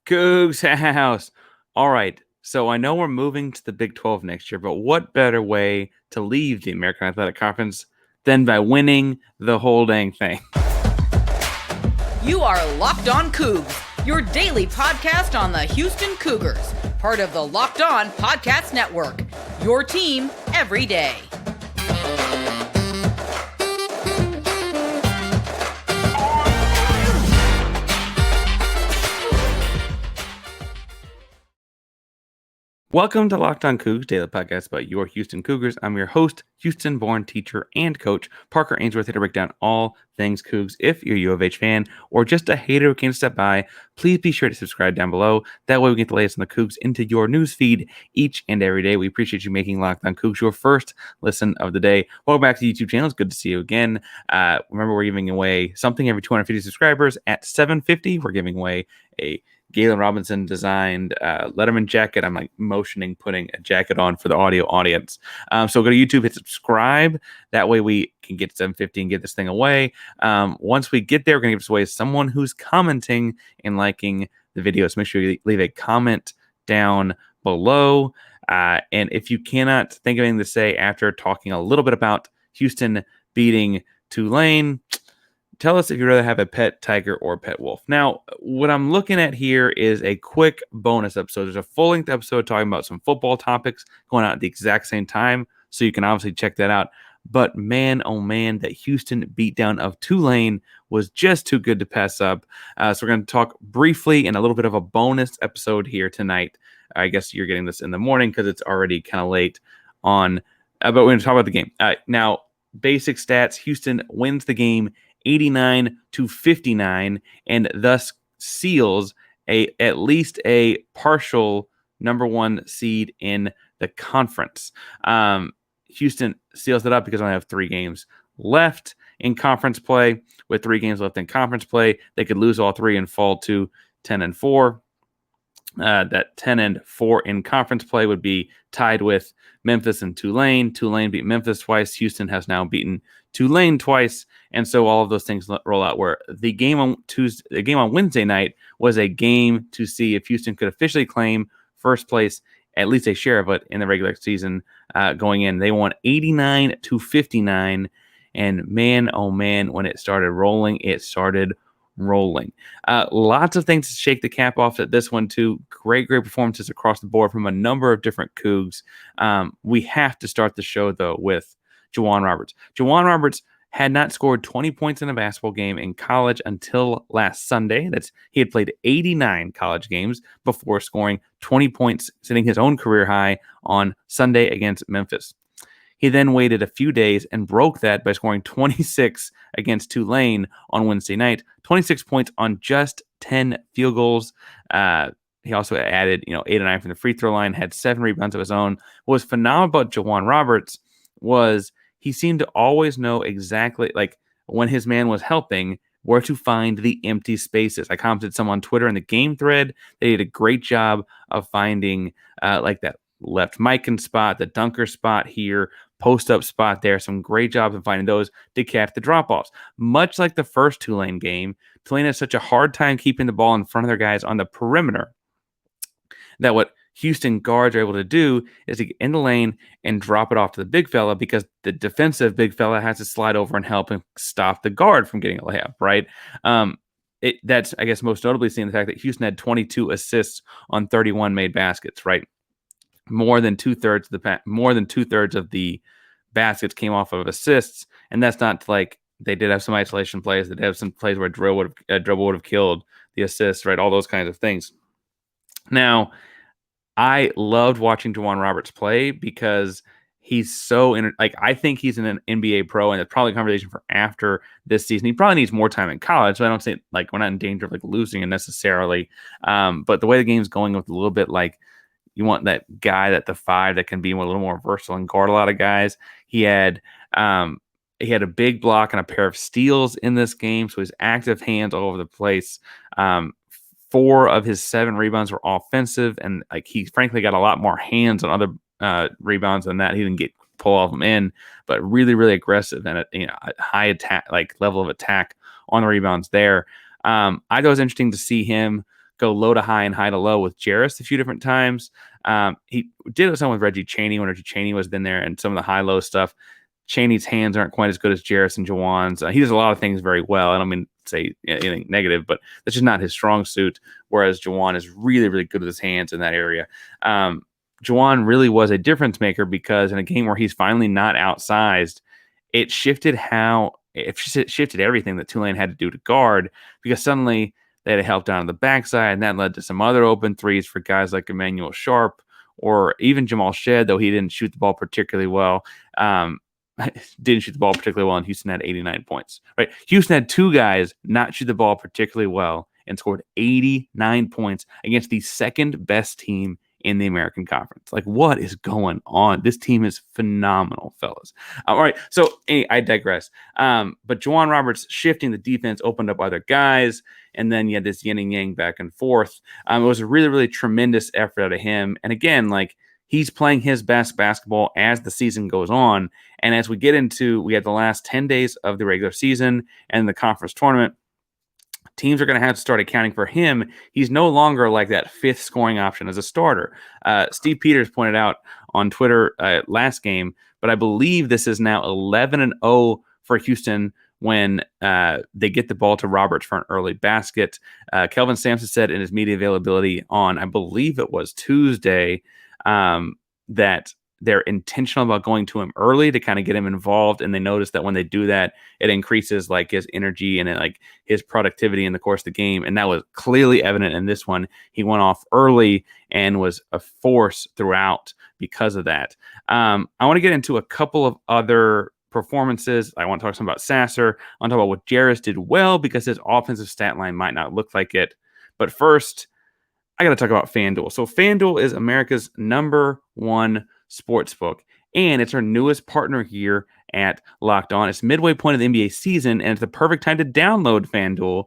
Coogs House. All right. So I know we're moving to the Big 12 next year, but what better way to leave the American Athletic Conference than by winning the whole dang thing? You are Locked On Coogs, your daily podcast on the Houston Cougars, part of the Locked On Podcast Network, your team every day. Welcome to Locked On Coogs, daily podcast about your Houston Cougars. I'm your host, Houston-born teacher and coach, Parker Ainsworth, here to break down all things Cougs. If you're a U of H fan or just a hater who came to step by, please be sure to subscribe down below. That way we get the latest on the Cougs into your news feed each and every day. We appreciate you making Locked On Coogs your first listen of the day. Welcome back to the YouTube channel. It's good to see you again. Remember, we're giving away something every 250 subscribers. At 750, we're giving away a Galen Robinson designed Letterman jacket. I'm like motioning putting a jacket on for the audio audience. So go to YouTube, hit subscribe. That way we can get to 750 and get this thing away. Once we get there, we're going to give this away to someone who's commenting and liking the video. So make sure you leave a comment down below. And if you cannot think of anything to say after talking a little bit about Houston beating Tulane, tell us if you'd rather have a pet tiger or a pet wolf. Now, what I'm looking at here is a quick bonus episode. There's a full-length episode talking about some football topics going out at the exact same time, so you can obviously check that out. But man, oh man, that Houston beatdown of Tulane was just too good to pass up. So we're going to talk briefly in a little bit of a bonus episode here tonight. I guess you're getting this in the morning because it's already kind of late on. But we're going to talk about the game. Now, basic stats, Houston wins the game 89-59, and thus seals at least a partial number one seed in the conference. Houston seals it up because they only have 3 games left in conference play. With 3 games left in conference play, they could lose all 3 and fall to 10-4. That 10-4 in conference play would be tied with Memphis and Tulane. Tulane beat Memphis twice. Houston has now beaten Tulane twice, and so all of those things roll out. Where the game on Wednesday night was a game to see if Houston could officially claim first place, at least a share of it in the regular season. Going in, they won 89-59, and man, oh man, when it started rolling, it started rolling. Lots of things to shake the cap off at this one too. Great performances across the board from a number of different Cougs. We have to start the show though with Juwan Roberts. Juwan Roberts had not scored 20 points in a basketball game in college until last Sunday. He had played 89 college games before scoring 20 points, setting his own career high on Sunday against Memphis. He then waited a few days and broke that by scoring 26 against Tulane on Wednesday night. 26 points on just 10 field goals. He also added, 8 or 9 from the free throw line, had 7 rebounds of his own. What was phenomenal about Juwan Roberts was he seemed to always know exactly, like when his man was helping, where to find the empty spaces. I commented some on Twitter in the game thread. They did a great job of finding like that left Mikan spot, the dunker spot here, post-up spot there. Some great jobs in finding those to catch the drop-offs. Much like the first Tulane game, Tulane has such a hard time keeping the ball in front of their guys on the perimeter that what Houston guards are able to do is to get in the lane and drop it off to the big fella, because the defensive big fella has to slide over and help and stop the guard from getting a layup, right? That's, I guess, most notably seen the fact that Houston had 22 assists on 31 made baskets, right? More than two-thirds of the baskets came off of assists, and that's not like they did have some isolation plays. They did have some plays where dribble would have killed the assist, right? All those kinds of things. Now, I loved watching Juwan Roberts play because he's so I think he's an NBA pro, and it's probably a conversation for after this season. He probably needs more time in college, so I don't say like we're not in danger of losing him necessarily. But the way the game's going with a little bit like you want that guy that the 5 that can be a little more versatile and guard a lot of guys. He had a big block and a pair of steals in this game, so his active hands all over the place. 4 of his 7 rebounds were offensive, and he frankly got a lot more hands on other rebounds than that. He didn't pull all of them in, but really, really aggressive and a high attack level of attack on the rebounds there. I thought it was interesting to see him go low to high and high to low with Jarris a few different times. He did something with Reggie Chaney when Reggie Chaney was in there, and some of the high-low stuff. Chaney's hands aren't quite as good as Jarris and J'Wan's. He does a lot of things very well. I don't mean to say anything negative, but that's just not his strong suit, whereas J'Wan is really, really good with his hands in that area. J'Wan really was a difference maker because in a game where he's finally not outsized, it shifted everything that Tulane had to do to guard, because suddenly they had to help down on the backside, and that led to some other open threes for guys like Emanuel Sharp or even Jamal Shed, though he didn't shoot the ball particularly well. And Houston had 89 points. Right? Houston had two guys not shoot the ball particularly well and scored 89 points against the second best team in the American Conference. Like, what is going on? This team is phenomenal, fellas. All right, so I digress. But Juwan Roberts shifting the defense opened up other guys, and then you had this yin and yang back and forth. It was a really, really tremendous effort out of him. And again, like, he's playing his best basketball as the season goes on. And as we have the last 10 days of the regular season and the conference tournament, teams are going to have to start accounting for him. He's no longer like that fifth scoring option as a starter. Steve Peters pointed out on Twitter last game, but I believe this is now 11-0 for Houston when they get the ball to Roberts for an early basket. Kelvin Sampson said in his media availability on, I believe it was Tuesday, that they're intentional about going to him early to kind of get him involved. And they notice that when they do that, it increases like his energy and like his productivity in the course of the game. And that was clearly evident in this one. He went off early and was a force throughout because of that. I want to get into a couple of other performances. I want to talk some about Sasser. I want to talk about what Jarris did well because his offensive stat line might not look like it. But first, I got to talk about FanDuel. So FanDuel is America's #1 sportsbook, and it's our newest partner here at Locked On. It's midway point of the NBA season, and it's the perfect time to download FanDuel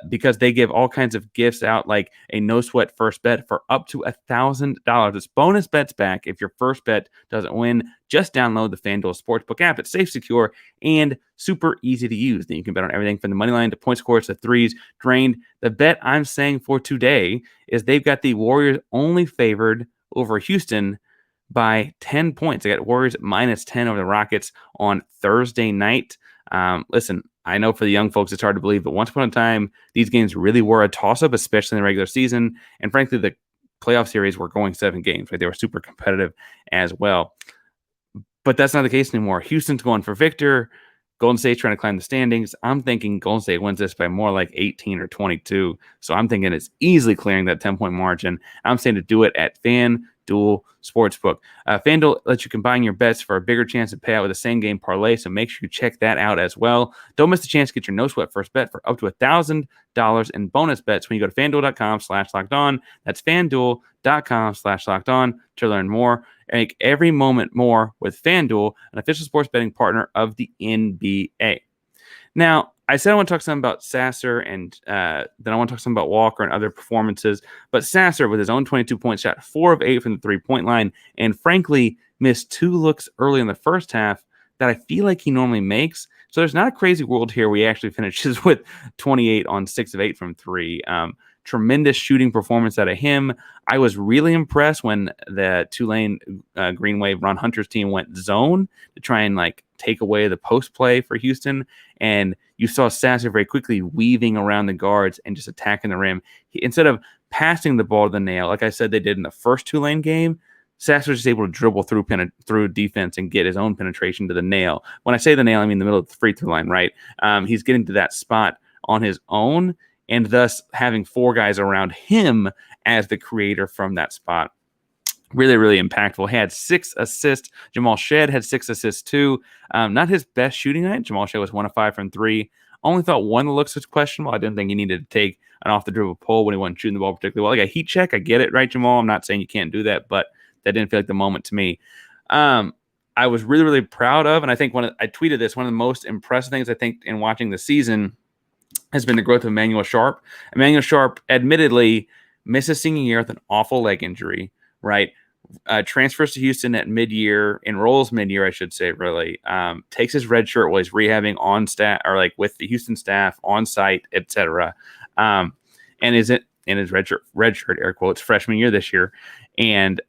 because they give all kinds of gifts out, like a no-sweat first bet for up to $1,000. It's bonus bets back if your first bet doesn't win. Just download the FanDuel Sportsbook app. It's safe, secure, and super easy to use. Then you can bet on everything from the money line to point scores to threes drained. The bet I'm saying for today is they've got the Warriors only favored over Houston by 10 points. They got Warriors -10 over the Rockets on Thursday night. Listen, I know for the young folks, it's hard to believe, but once upon a time, these games really were a toss-up, especially in the regular season. And frankly, the playoff series were going 7 games. Right? They were super competitive as well. But that's not the case anymore. Houston's going for Victor. Golden State's trying to climb the standings. I'm thinking Golden State wins this by more like 18 or 22. So I'm thinking it's easily clearing that 10-point margin. I'm saying to do it at FanDuel Sportsbook. FanDuel lets you combine your bets for a bigger chance to pay out with a same-game parlay, so make sure you check that out as well. Don't miss the chance to get your no-sweat first bet for up to $1,000 in bonus bets when you go to FanDuel.com/LockedOn. That's FanDuel.com/LockedOn to learn more. Make every moment more with FanDuel, an official sports betting partner of the NBA. Now, I said I want to talk some about Sasser, and then I want to talk some about Walker and other performances. But Sasser, with his own 22-point shot, 4 of 8 from the three-point line, and frankly, missed 2 looks early in the first half that I feel like he normally makes. So there's not a crazy world here where he actually finishes with 28 on 6 of 8 from 3. Tremendous shooting performance out of him. I was really impressed when the Tulane Green Wave Ron Hunter's team went zone to try and like take away the post play for Houston. And you saw Sasser very quickly weaving around the guards and just attacking the rim. Instead of passing the ball to the nail, like I said they did in the first Tulane game, Sasser was just able to dribble through defense and get his own penetration to the nail. When I say the nail, I mean the middle of the free throw line, right? He's getting to that spot on his own, and thus having 4 guys around him as the creator from that spot. Really, really impactful. He had 6 assists. Jamal Shed had 6 assists too. Not his best shooting night. Jamal Shed was 1 of 5 from 3. Only thought one of the looks was questionable. I didn't think he needed to take an off-the-dribble pull when he wasn't shooting the ball particularly well. Like a heat check, I get it, right, Jamal? I'm not saying you can't do that, but that didn't feel like the moment to me. I was really, really proud of, and I think I tweeted this, one of the most impressive things I think in watching the season has been the growth of Emanuel Sharp. Emanuel Sharp, admittedly, misses senior year with an awful leg injury, right? Transfers to Houston at enrolls mid-year, I should say, really. Takes his red shirt while he's rehabbing on staff, or like with the Houston staff, on site, etc. And is in his redshirt air quotes freshman year this year, and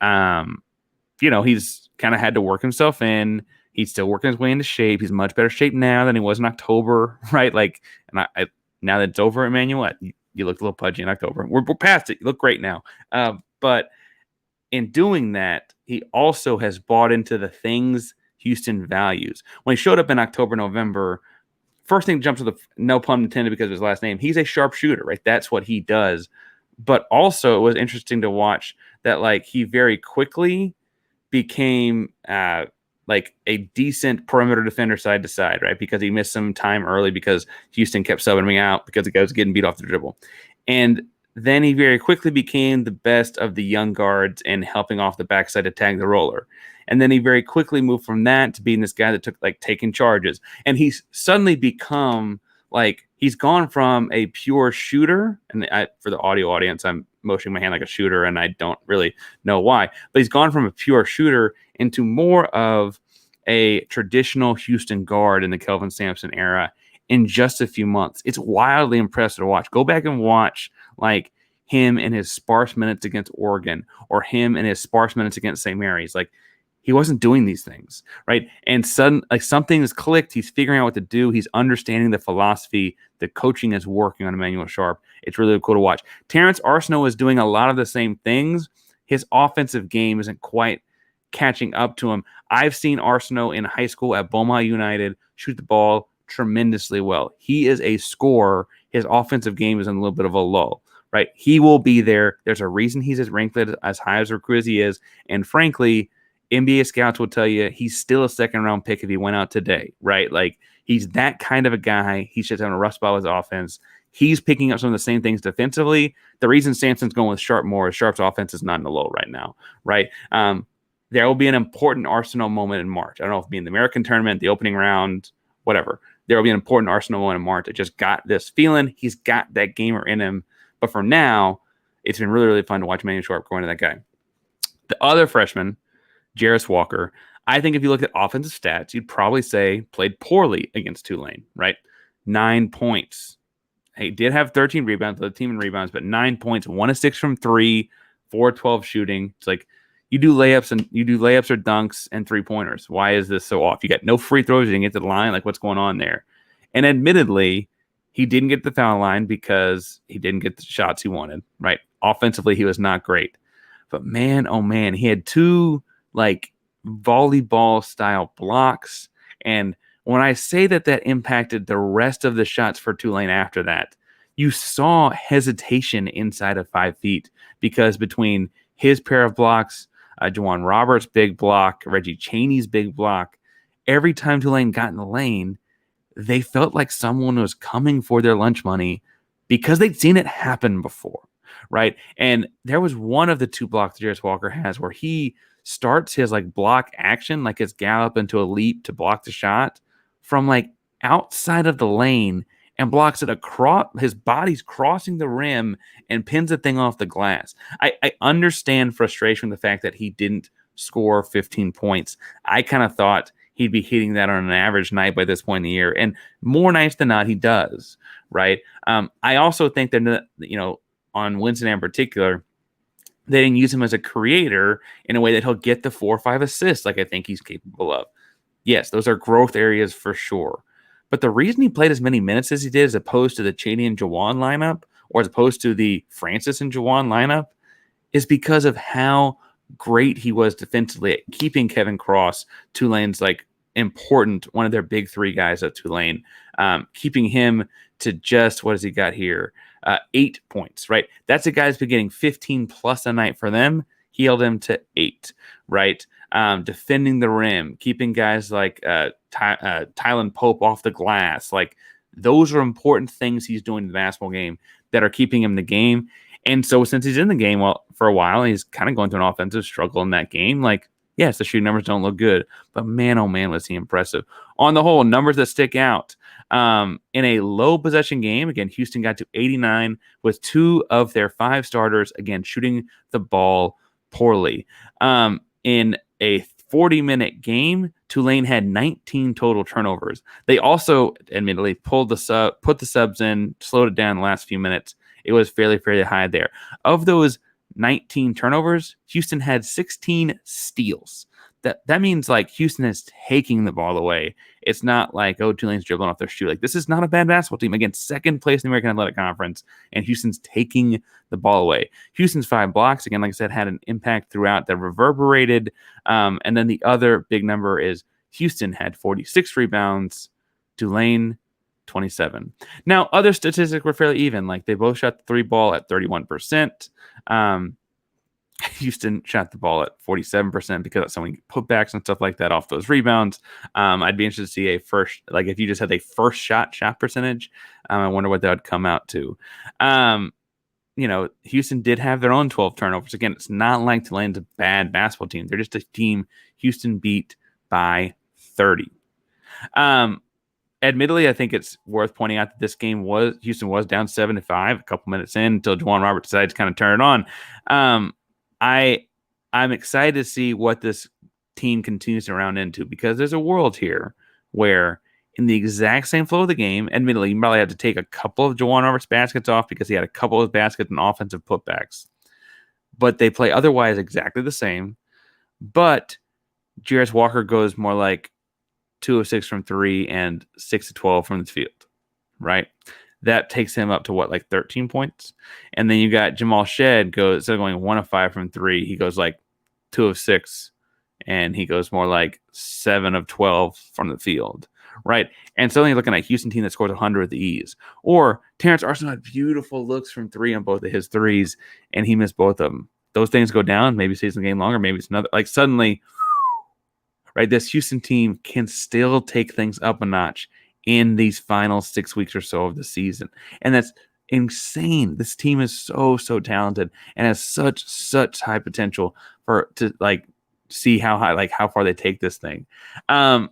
he's kind of had to work himself in. He's still working his way into shape. He's much better shape now than he was in October, right? Like, and I now that it's over, Emmanuel, you looked a little pudgy in October. We're past it. You look great now. But in doing that, he also has bought into the things Houston values. When he showed up in October, November, first thing that jumps to the, no pun intended because of his last name, he's a sharpshooter, right? That's what he does. But also it was interesting to watch that, like, he very quickly became like a decent perimeter defender side to side, right? Because he missed some time early because Houston kept subbing him out because the guy was getting beat off the dribble. And then he very quickly became the best of the young guards and helping off the backside to tag the roller. And then he very quickly moved from that to being this guy that took, like, taking charges. And he's suddenly become, like, he's gone from a pure shooter, and for the audio audience, I'm motioning my hand like a shooter, and I don't really know why, but he's gone from a pure shooter into more of a traditional Houston guard in the Kelvin Sampson era in just a few months. It's wildly impressive to watch. Go back and watch, like, him in his sparse minutes against Oregon or him in his sparse minutes against St. Mary's. Like, he wasn't doing these things, right? And suddenly, like, something has clicked. He's figuring out what to do. He's understanding the philosophy. The coaching is working on Emanuel Sharp. It's really cool to watch. Terrence Arsenault is doing a lot of the same things. His offensive game isn't quite catching up to him. I've seen Arsenault in high school at Beaumont United shoot the ball tremendously well. He is a scorer. His offensive game is in a little bit of a lull, right? He will be there. There's a reason he's ranked as high as a recruit as he is. And frankly, NBA scouts will tell you he's still a second-round pick if he went out today, right? Like, he's that kind of a guy. He's just having a rough spot with his offense. He's picking up some of the same things defensively. The reason Sampson's going with Sharp more is Sharp's offense is not in the low right now, right? There will be an important Arsenault moment in March. I don't know if it'll be in the American tournament, the opening round, whatever. There will be an important Arsenault moment in March. I just got this feeling he's got that gamer in him. But for now, it's been really, really fun to watch Emanuel Sharp going to that guy. The other freshman, Jarace Walker, I think if you look at offensive stats, you'd probably say played poorly against Tulane, right? 9 points. He did have 13 rebounds, led the team in rebounds, but 9 points, 1 of 6 from 3, 4 of 12 shooting. It's like you do layups or dunks and 3-pointers. Why is this so off? You got no free throws, you didn't get to the line. Like, what's going on there? And admittedly, he didn't get the foul line because he didn't get the shots he wanted, right? Offensively, he was not great. But man, oh man, he had 2 like volleyball style blocks. And when I say that impacted the rest of the shots for Tulane after that, you saw hesitation inside of 5 feet because between his pair of blocks, Juwan Roberts' big block, Reggie Chaney's big block, every time Tulane got in the lane, they felt like someone was coming for their lunch money because they'd seen it happen before, right? And there was one of the 2 blocks Jarace Walker has where he starts his like block action, like his gallop into a leap to block the shot from like outside of the lane and blocks it across. His body's crossing the rim and pins the thing off the glass. I understand frustration with the fact that he didn't score 15 points. I kind of thought he'd be hitting that on an average night by this point in the year, and more nights than not he does, right? I also think that, on Wednesday in particular, they didn't use him as a creator in a way that he'll get the 4 or 5 assists like I think he's capable of. Yes, those are growth areas for sure. But the reason he played as many minutes as he did as opposed to the Chaney and Juwan lineup or as opposed to the Francis and Juwan lineup is because of how great he was defensively at keeping Kevin Cross, Tulane's like important, one of their big 3 guys at Tulane, keeping him to just, what has he got here? 8 points, right? That's a guy that's been getting 15 plus a night for them. He held him to 8, right? Defending the rim, keeping guys like Tylen Pope off the glass. Like, those are important things he's doing in the basketball game that are keeping him in the game. And so since he's in the game for a while, he's kind of going through an offensive struggle in that game. Like, yes, the shooting numbers don't look good, but man, oh man, was he impressive. On the whole, numbers that stick out. In a low possession game, again, Houston got to 89 with 2 of their 5 starters, again, shooting the ball poorly. In a 40-minute game, Tulane had 19 total turnovers. They also, admittedly, put the subs in, slowed it down the last few minutes, it was fairly high there. Of those 19 turnovers, Houston had 16 steals. That means like Houston is taking the ball away. It's not like, oh, Tulane's dribbling off their shoe. Like, this is not a bad basketball team. Again, second place in the American Athletic Conference, and Houston's taking the ball away. Houston's 5 blocks, again, like I said, had an impact throughout that reverberated. And then the other big number is Houston had 46 rebounds, Tulane 27. Now, other statistics were fairly even. Like, they both shot the 3 ball at 31%. Houston shot the ball at 47% because of so many putbacks and stuff like that off those rebounds. I'd be interested to see a first, like if you just had a first shot percentage, I wonder what that would come out to. Houston did have their own 12 turnovers. Again, it's not like Tulane's a bad basketball team. They're just a team Houston beat by 30. Admittedly, I think it's worth pointing out that this game Houston was down 7-5 a couple minutes in until Juwan Roberts decided to kind of turn it on. I'm excited to see what this team continues to round into, because there's a world here where in the exact same flow of the game, admittedly, you probably have to take a couple of Juwan Roberts' baskets off because he had a couple of baskets and offensive putbacks, but they play otherwise exactly the same. But Jarris Walker goes more like 2 of 6 from 3 and 6 of 12 from the field, right? That takes him up to like 13 points. And then you got Jamal Shed instead of going 1 of 5 from 3, he goes like 2 of 6, and he goes more like 7 of 12 from the field, right? And suddenly you're looking at a Houston team that scores 100 with ease. Or Terrence Arsenal had beautiful looks from 3 on both of his threes, and he missed both of them. Those things go down, maybe stays in the game longer, maybe it's another. Like suddenly, right, this Houston team can still take things up a notch in these final 6 weeks or so of the season. And that's insane. This team is so talented and has such high potential to see how high, like how far they take this thing. The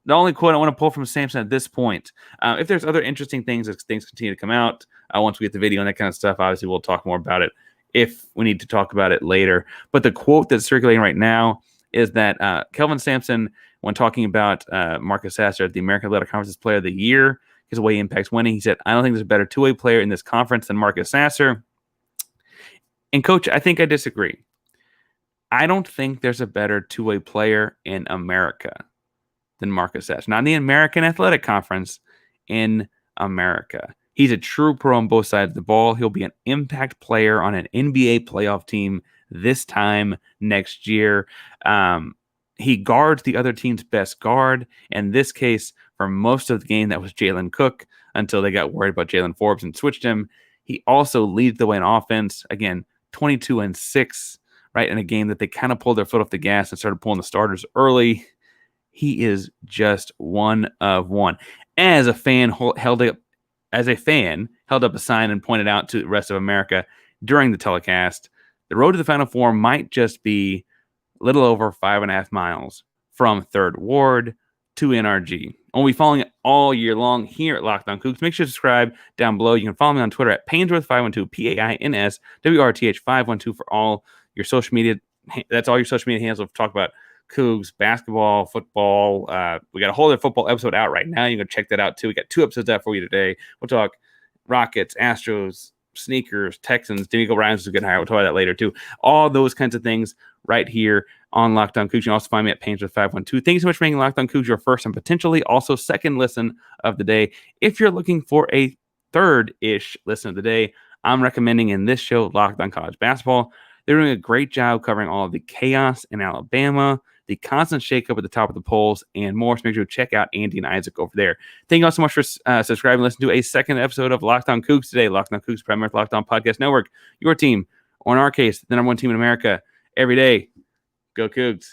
only quote I want to pull from Sampson at this point, if there's other interesting things as things continue to come out, once we get the video and that kind of stuff, obviously we'll talk more about it if we need to talk about it later. But the quote that's circulating right now is that Kelvin Sampson, when talking about Marcus Sasser at the American Athletic Conference's Player of the Year, his way he impacts winning, he said, "I don't think there's a better two-way player in this conference than Marcus Sasser." And Coach, I think I disagree. I don't think there's a better two-way player in America than Marcus Sasser. Not in the American Athletic Conference, in America. He's a true pro on both sides of the ball. He'll be an impact player on an NBA playoff team this time next year. He guards the other team's best guard. In this case, for most of the game, that was Jalen Cook until they got worried about Jalen Forbes and switched him. He also leads the way in offense. Again, 22-6, right, in a game that they kind of pulled their foot off the gas and started pulling the starters early. He is just one of one. As a fan held up a sign and pointed out to the rest of America during the telecast, the road to the Final Four might just be a little over 5.5 miles from 3rd Ward to NRG. We'll be following it all year long here at Locked On Coogs. Make sure to subscribe down below. You can follow me on Twitter at Painsworth512, PAINSWRTH512 for all your social media. That's all your social media handles. We'll talk about Cougs, basketball, football. We got a whole other football episode out right now. You can check that out too. We got 2 episodes out for you today. We'll talk Rockets, Astros, sneakers, Texans. D'Amico Ryans is a good hire. We'll talk about that later too. All those kinds of things right here on Locked On Coogs. You can also find me at Painsworth512. Thank you so much for making Locked On Coogs your first and potentially also second listen of the day. If you're looking for a third-ish listen of the day, I'm recommending in this show Locked On College Basketball. They're doing a great job covering all of the chaos in Alabama, the constant shakeup at the top of the polls, and more. So make sure to check out Andy and Isaac over there. Thank you all so much for subscribing and listening to a second episode of Locked On Coogs today. Locked On Coogs, Premier Locked On Podcast Network. Your team, or in our case, the #1 team in America, every day. Go Cougs.